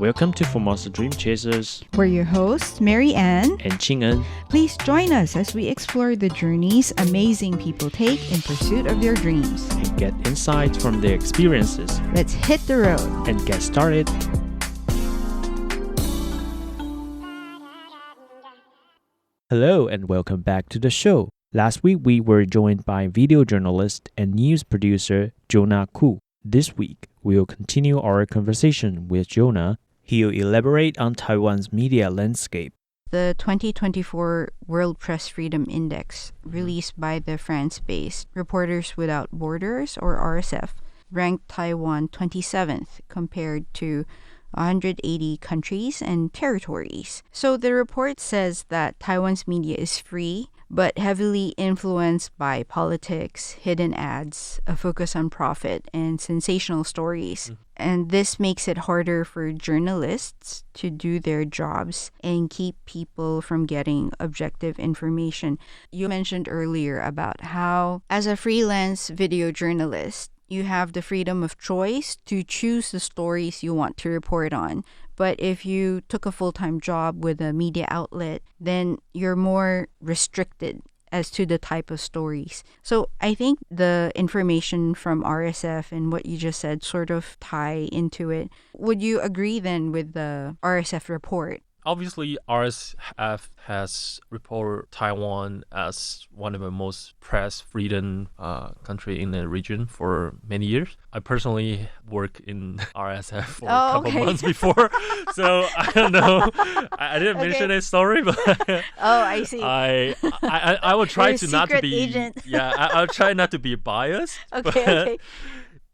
Welcome to Formosa Dream Chasers. We're your hosts, Mary Ann and Qing-en. Please join us as we explore the journeys amazing people take in pursuit of their dreams. And get insights from their experiences. Let's hit the road. And get started. Hello and welcome back to the show. Last week we were joined by video journalist and news producer Jonah Khu. This week we will continue our conversation with Jonah. He'll elaborate on Taiwan's media landscape. The 2024 World Press Freedom Index, released by the France-based Reporters Without Borders, or RSF, ranked Taiwan 27th compared to 180 countries and territories. So the report says that Taiwan's media is free, but heavily influenced by politics, hidden ads, a focus on profit, and sensational stories. And this makes it harder for journalists to do their jobs and keep people from getting objective information. You mentioned earlier about how, as a freelance video journalist, you have the freedom of choice to choose the stories you want to report on. But if you took a full-time job with a media outlet, then you're more restricted as to the type of stories. So I think the information from RSF and what you just said sort of tie into it. Would you agree then with the RSF report? Obviously, RSF has reported Taiwan as one of the most press freedom country in the region for many years. I personally work in RSF for a couple months before, so I don't know. I didn't mention that story, but I see. I will try to not to be agent. I'll try not to be biased. Okay.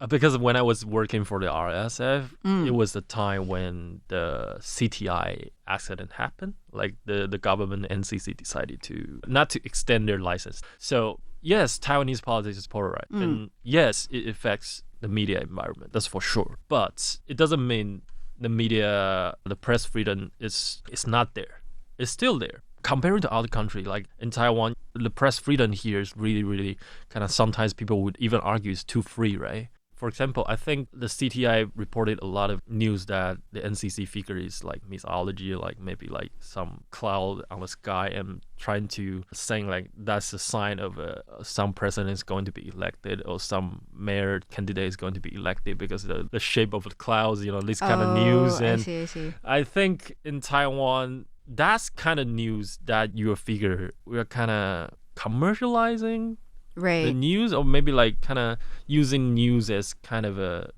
Because when I was working for the RSF, it was the time when the CTI accident happened. Like the government NCC decided not to extend their license. So yes, Taiwanese politics is polarized. And yes, it affects the media environment. That's for sure. But it doesn't mean the press freedom is not there. It's still there. Comparing to other countries, like in Taiwan, the press freedom here is really, really kind of, sometimes people would even argue it's too free, right? For example, I think the CTI reported a lot of news that the NCC figure is like mythology, like maybe like some cloud on the sky, and trying to saying like that's a sign of some president is going to be elected or some mayor candidate is going to be elected because of the shape of the clouds, this kind of news. And I see. I think in Taiwan, that's kind of news that you figure we're kind of commercializing the news, or maybe like kind of using news as kind of a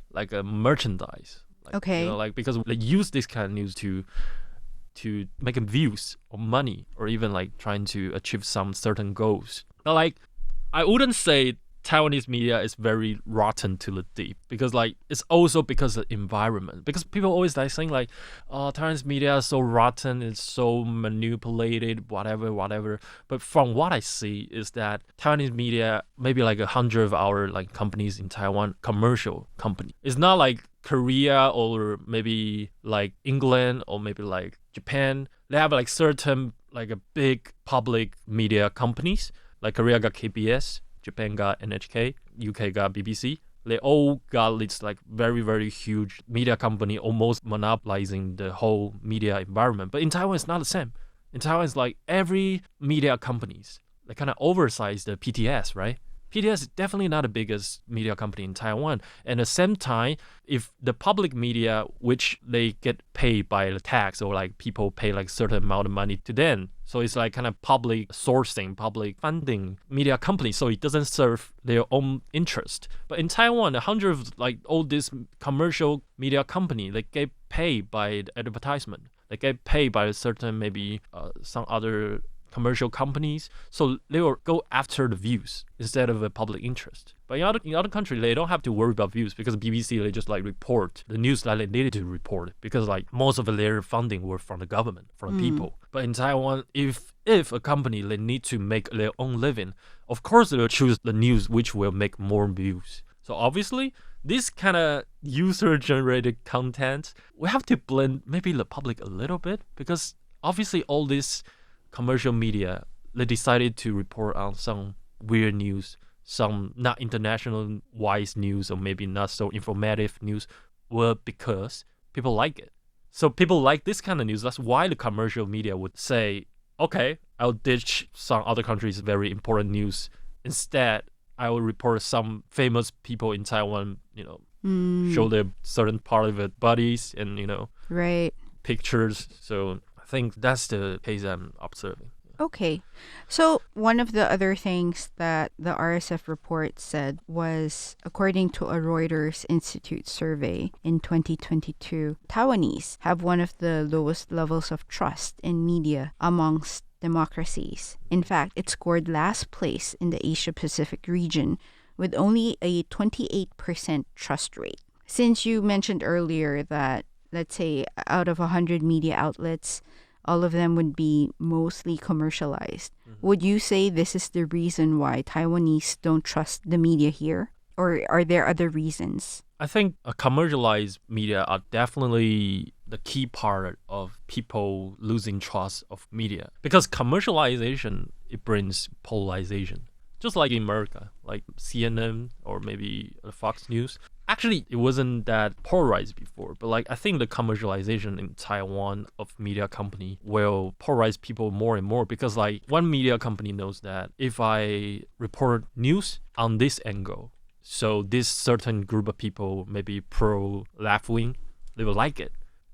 merchandise. Because they use this kind of news to make views or money, or even like trying to achieve some certain goals. But like, I wouldn't say Taiwanese media is very rotten to the deep, because like it's also because of the environment. Because people always like saying like, oh, Taiwanese media is so rotten, it's so manipulated, whatever. But from what I see is that Taiwanese media, maybe like 100 of our like companies in Taiwan, commercial company. It's not like Korea or maybe like England or maybe like Japan. They have like certain like a big public media companies. Like Korea got KBS. Japan got NHK, UK got BBC. They all got this like very, very huge media company almost monopolizing the whole media environment. But in Taiwan, it's not the same. In Taiwan, it's like every media companies, they kind of oversize the PTS, right? PTS is definitely not the biggest media company in Taiwan. And at the same time, if the public media, which they get paid by the tax, or like people pay like certain amount of money to them, so it's like kind of public sourcing, public funding media company, so it doesn't serve their own interest. But in Taiwan, 100 of like all these commercial media company, they get paid by the advertisement. They get paid by a certain maybe some other commercial companies, so they will go after the views instead of a public interest. But in other countries, they don't have to worry about views, because BBC, they just like report the news that they needed to report, because like most of their funding were from the government, from the people. But in Taiwan, if a company, they need to make their own living, of course they will choose the news which will make more views. So obviously, this kind of user-generated content, we have to blend maybe the public a little bit, because obviously all this commercial media, they decided to report on some weird news, some not international wise news, or maybe not so informative news, well, because people like it. So people like this kind of news. That's why the commercial media would say, okay, I'll ditch some other countries' very important news. Instead, I will report some famous people in Taiwan, show their certain part of their bodies and, right. pictures. So I think that's the case I'm observing. Okay. So one of the other things that the RSF report said was, according to a Reuters Institute survey in 2022, Taiwanese have one of the lowest levels of trust in media amongst democracies. In fact, it scored last place in the Asia-Pacific region with only a 28% trust rate. Since you mentioned earlier that, let's say, out of 100 media outlets, all of them would be mostly commercialized. Mm-hmm. Would you say this is the reason why Taiwanese don't trust the media here? Or are there other reasons? I think commercialized media are definitely the key part of people losing trust of media. Because commercialization, it brings polarization. Just like in America, like CNN or maybe Fox News. Actually, it wasn't that polarized before, but I think the commercialization in Taiwan of media company will polarize people more and more because one media company knows that if I report news on this angle, so this certain group of people, maybe pro left wing, they will like it.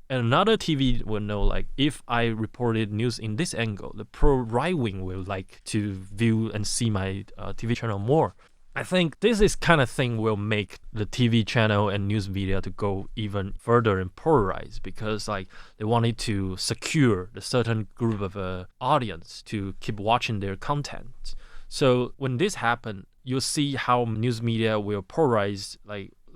And another TV will know if I reported news in this angle, the pro right wing will like to view and see my TV channel more. I think this is kind of thing will make the TV channel and news media to go even further and polarize because they wanted to secure the certain group of audience to keep watching their content. So when this happens, you'll see how news media will polarize.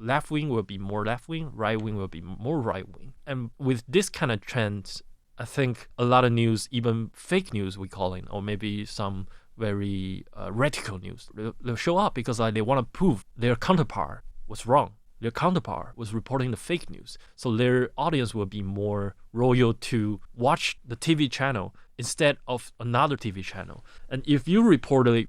Left wing will be more left wing, right wing will be more right wing. And with this kind of trend, I think a lot of news, even fake news we call it, or maybe some very radical news, they'll show up because they want to prove their counterpart was wrong. Their counterpart was reporting the fake news. So their audience will be more loyal to watch the TV channel instead of another TV channel. And if you report it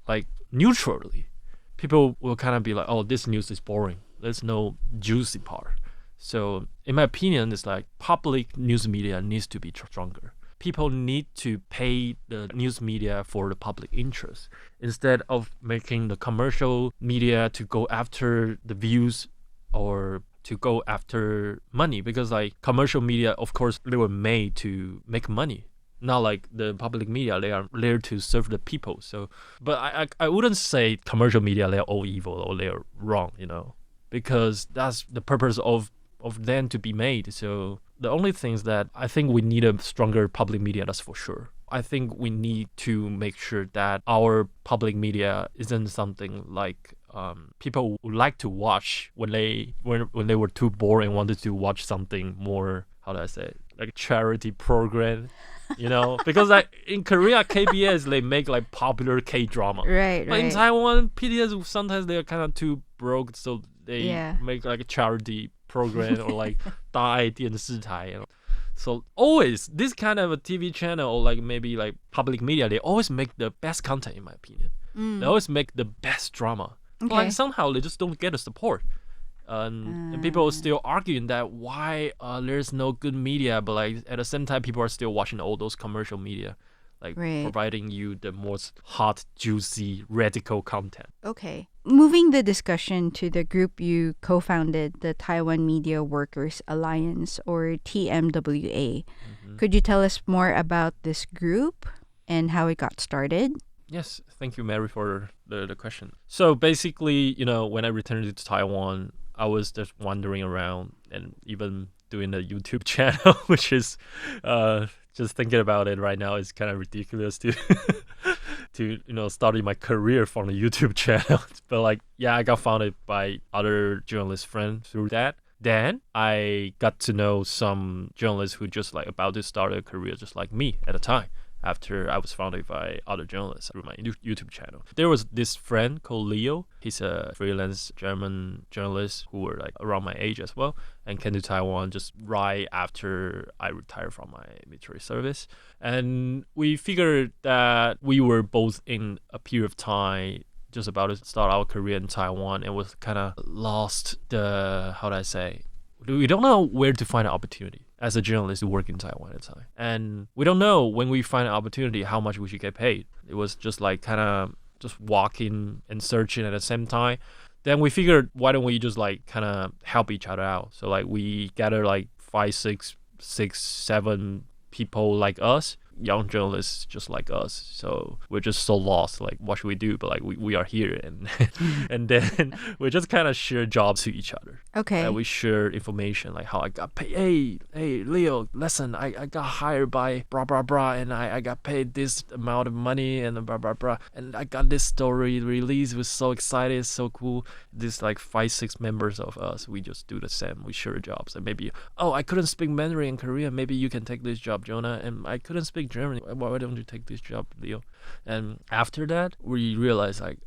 neutrally, people will kind of be like, oh, this news is boring. There's no juicy part. So in my opinion, it's public news media needs to be stronger. People need to pay the news media for the public interest instead of making the commercial media to go after the views or to go after money because commercial media, of course, they were made to make money. Not like the public media, they are there to serve the people. So, but I wouldn't say commercial media, they're all evil or they're wrong, because that's the purpose of them to be made. So the only thing is that I think we need a stronger public media, that's for sure. I think we need to make sure that our public media isn't something people would like to watch when they were too bored and wanted to watch something more, how do I say it, like charity program, because in Korea KBS they make popular K-drama. Right. But in Taiwan PBS sometimes they're kind of too broke, so they make a charity program or 大爱电视台. So always this kind of a TV channel or maybe public media, they always make the best content in my opinion. They always make the best drama. Okay. But somehow they just don't get the support. And people are still arguing that why there's no good media, but at the same time people are still watching all those commercial media, providing you the most hot, juicy, radical content. Okay. Moving the discussion to the group you co-founded, the Taiwan Media Workers Alliance, or TMWA. Mm-hmm. Could you tell us more about this group and how it got started? Yes, thank you, Mary, for the question. So basically, when I returned to Taiwan, I was just wandering around and even doing a YouTube channel, which is just thinking about it right now is kind of ridiculous to starting my career from the YouTube channel. But I got founded by other journalist friends through that. Then I got to know some journalists who just about to start a career just like me at the time. After I was founded by other journalists through my YouTube channel. There was this friend called Leo. He's a freelance German journalist who were around my age as well and came to Taiwan just right after I retired from my military service. And we figured that we were both in a period of time just about to start our career in Taiwan and was kind of lost we don't know where to find an opportunity. as a journalist who work in Taiwan at the time. And we don't know when we find an opportunity how much we should get paid. It was just like kind of just walking and searching at the same time. Then we figured, why don't we just like kind of help each other out? So like we gather like 5, 6, 7 people like us, young journalists just like us. So we're just so lost, like what should we do? But like we are here, and and then we just kind of share jobs to each other. Okay. We share information like how I got paid. Hey Leo, listen, I got hired by blah blah blah, and I got paid this amount of money and blah blah blah, and I got this story released. Was so excited, so cool. This like 5, 6 members of us, we just do the same. We share jobs, and maybe I couldn't speak Mandarin in Korea. Maybe you can take this job, Jonah, and I couldn't speak German. Why don't you take this job, Leo? And after that, we realized like,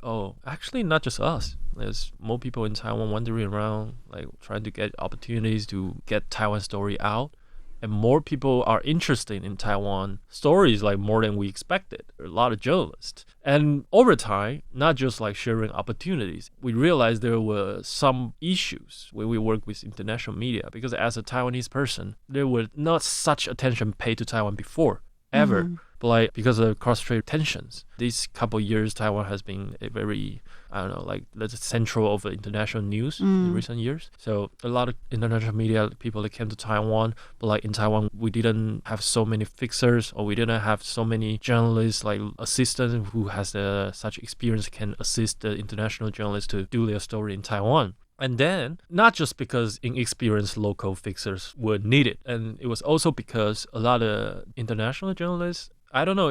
actually not just us. There's more people in Taiwan wandering around, like trying to get opportunities to get Taiwan story out. And more people are interested in Taiwan stories, like more than we expected. There are a lot of journalists. And over time, not just like sharing opportunities, we realized there were some issues when we work with international media, because as a Taiwanese person, there was not such attention paid to Taiwan before, ever. Mm-hmm. But like because of cross-strait tensions, these couple years, Taiwan has been a very, like the central of the international news in recent years. So a lot of international media people that came to Taiwan, but like in Taiwan, we didn't have so many fixers, or we didn't have so many journalists, like assistants who has such experience can assist the international journalists to do their story in Taiwan. And then, not just because inexperienced local fixers were needed, and it was also because a lot of international journalists, I don't know,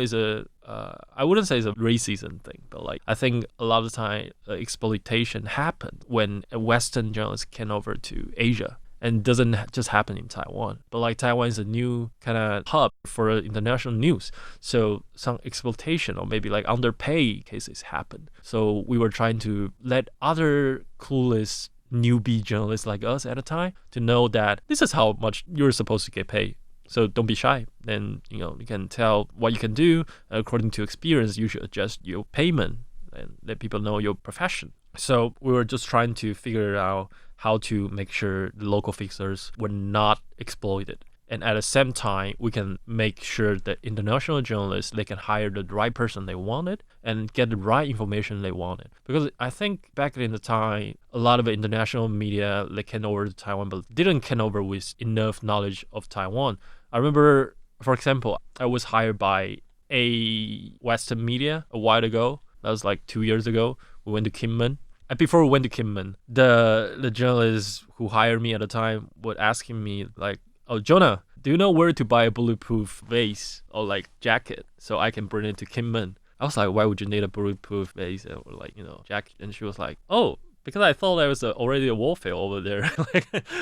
I wouldn't say it's a racism thing, but like I think a lot of the time exploitation happened when a Western journalist came over to Asia. And it doesn't just happen in Taiwan. But like Taiwan is a new kind of hub for international news. So some exploitation or maybe like underpay cases happen. So we were trying to let other clueless newbie journalists like us at a time to know that this is how much you're supposed to get paid. So don't be shy. Then, you can tell what you can do. According to experience, you should adjust your payment and let people know your profession. So we were just trying to figure out how to make sure the local fixers were not exploited. And at the same time, we can make sure that international journalists, they can hire the right person they wanted and get the right information they wanted. Because I think back in the time, a lot of international media, they came over to Taiwan, but didn't come over with enough knowledge of Taiwan. I remember, for example, I was hired by a Western media a while ago. That was like 2 years ago. We went to Kinmen. And before we went to Kinmen, the journalist who hired me at the time was asking me like, "Oh, Jonah, do you know where to buy a bulletproof vase or like jacket so I can bring it to Kinmen?" I was like, "Why would you need a bulletproof vase or like, jacket?" And she was like, "Oh, because I thought there was already a warfare over there.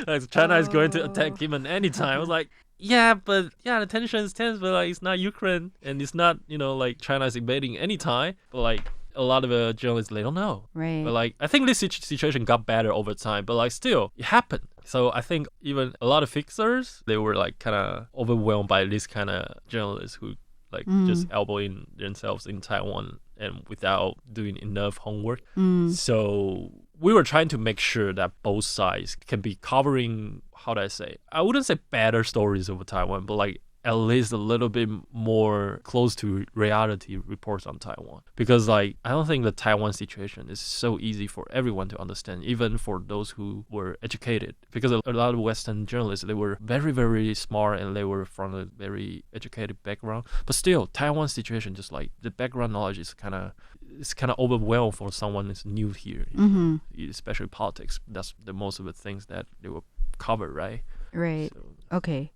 like China is going to attack Kinmen anytime." I was like, the tension is tense, but like it's not Ukraine and it's not, like China is invading anytime. But like a lot of journalists, they don't know. Right. But like I think this situation got better over time, but like still it happened. So I think even a lot of fixers, they were like kind of overwhelmed by this kind of journalists who like just elbowing themselves in Taiwan and without doing enough homework. So we were trying to make sure that both sides can be covering, how do I say? I wouldn't say better stories over Taiwan, but like at least a little bit more close to reality reports on Taiwan. Because like I don't think the Taiwan situation is so easy for everyone to understand, even for those who were educated. Because a lot of Western journalists, they were very, very smart and they were from a very educated background. But still, Taiwan's situation, just like the background knowledge is kind of overwhelmed for someone who's new here, especially politics. That's the most of the things that they will cover, right? Right. So, okay.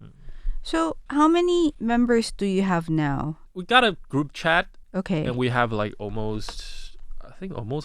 So how many members do you have now? We got a group chat. Okay. And we have like almost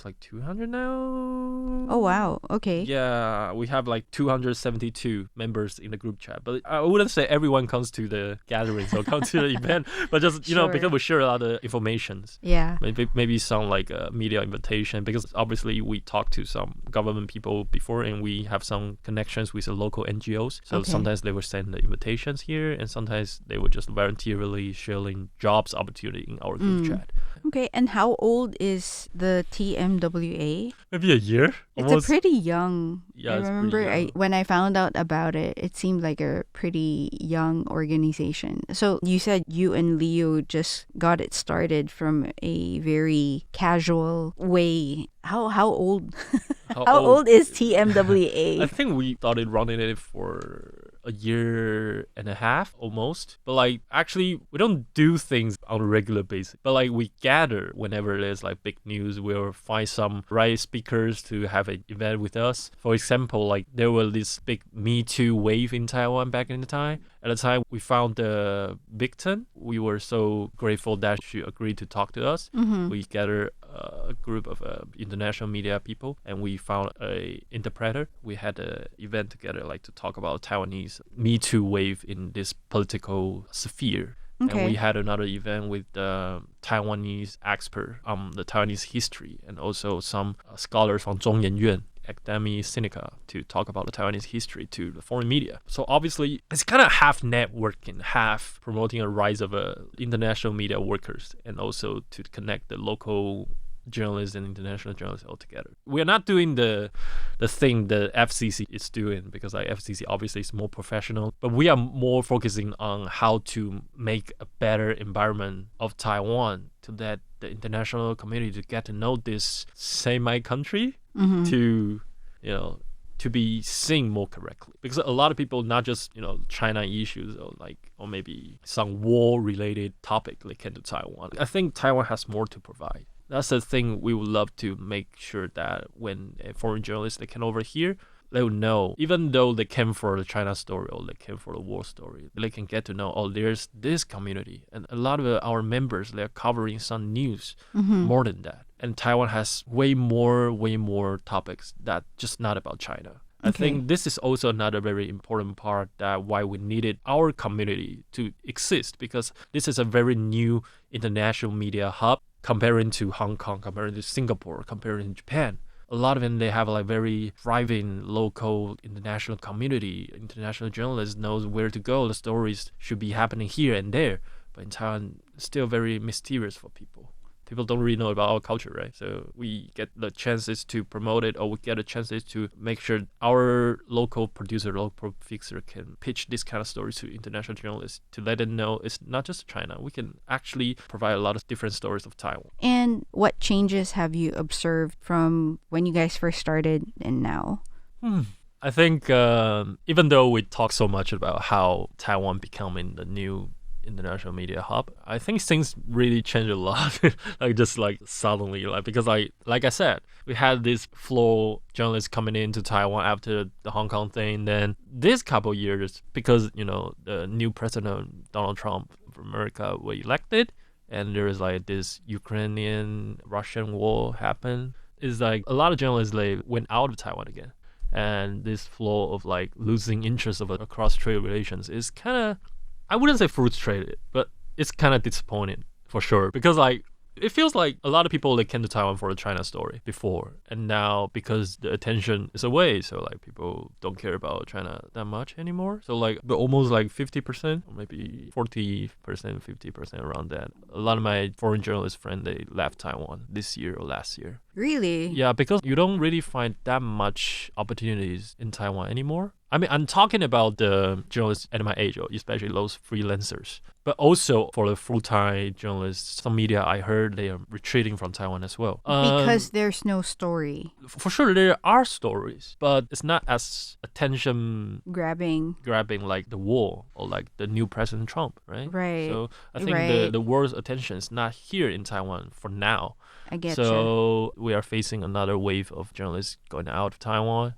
like 200 now. Oh, wow. Okay. Yeah, we have like 272 members in the group chat. But I wouldn't say everyone comes to the gatherings or comes to the event, but just, because we share a lot of informations. Yeah. Maybe some like a media invitation, because obviously we talk to some government people before and we have some connections with the local NGOs. So sometimes they will send the invitations here and sometimes they would just voluntarily sharing jobs opportunity in our group chat. Okay, and how old is the TMWA? Maybe a year. It's a pretty young. Yeah, I it's pretty remember young. when I found out about it, it seemed like a pretty young organization. So you said you and Leo just got it started from a very casual way. How old? How old is TMWA? I think we started running it for a year and a half almost. But like actually we don't do things on a regular basis. But like we gather whenever there's like big news, we'll find some right speakers to have an event with us. For example, like there was this big Me Too wave in Taiwan back in the time. At the time we found the Victon. We were so grateful that she agreed to talk to us. We gathered a group of international media people and we found a interpreter. We had an event together like to talk about Taiwanese Me Too wave in this political sphere. Okay. And we had another event with the Taiwanese expert on the Taiwanese history and also some scholars from Zhongyuan Academy Sinica to talk about the Taiwanese history to the foreign media. So obviously it's kind of half networking, half promoting a rise of international media workers and also to connect the local journalists and international journalists all together. We are not doing the thing the FCC is doing because like FCC obviously is more professional, but we are more focusing on how to make a better environment of Taiwan to let the international community to get to know this semi-country to, you know, to be seen more correctly. Because a lot of people, not just, you know, China issues or maybe some war-related topic they came to Taiwan. I think Taiwan has more to provide. That's the thing we would love to make sure that when a foreign journalist they come over here, they will know, even though they came for the China story or they came for the war story, they can get to know, oh, there's this community. And a lot of our members, they're covering some news more than that. And Taiwan has way more topics that just not about China. I think this is also another very important part that why we needed our community to exist, because this is a very new international media hub comparing to Hong Kong, comparing to Singapore, comparing to Japan. A lot of them, they have like very thriving local international community. International journalists knows where to go. The stories should be happening here and there. But in Taiwan, it's still very mysterious for people. People don't really know about our culture, right? So we get the chances to promote it, or we get the chances to make sure our local producer, local fixer can pitch this kind of stories to international journalists to let them know it's not just China. We can actually provide a lot of different stories of Taiwan. And what changes have you observed from when you guys first started and now? I think even though we talk so much about how Taiwan becoming the new international media hub, I think things really changed a lot. like suddenly, because like I said, we had this flow journalists coming into Taiwan after the Hong Kong thing. Then this couple years, because you know the new president Donald Trump of America was elected, and there is like this Ukrainian-Russian war happened. It's like a lot of journalists they went out of Taiwan again, and this flow of like losing interest of across trade relations is kind of, I wouldn't say frustrated, but it's kind of disappointing for sure, because like it feels like a lot of people they came to Taiwan for the China story before, and now because the attention is away, so like people don't care about China that much anymore. So like, but almost like 50%, or maybe 40%, 50% around that. A lot of my foreign journalist friends they left Taiwan this year or last year. Really? Yeah, because you don't really find that much opportunities in Taiwan anymore. I mean, I'm talking about the journalists at my age, especially those freelancers, but also for the full-time journalists. Some media I heard they are retreating from Taiwan as well. Because there's no story. For sure, there are stories, but it's not as attention grabbing like the war or like the new President Trump, right? Right. So I think the world's attention is not here in Taiwan for now. I get So we are facing another wave of journalists going out of Taiwan.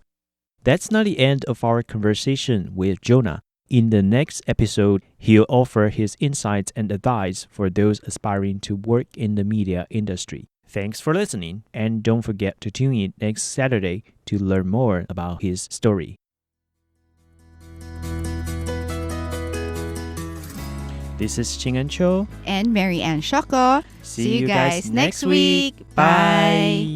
That's not the end of our conversation with Jonah. In the next episode, he'll offer his insights and advice for those aspiring to work in the media industry. Thanks for listening, and don't forget to tune in next Saturday to learn more about his story. This is Ching Cho and Mary Ann Shoko. See you guys next week. Bye.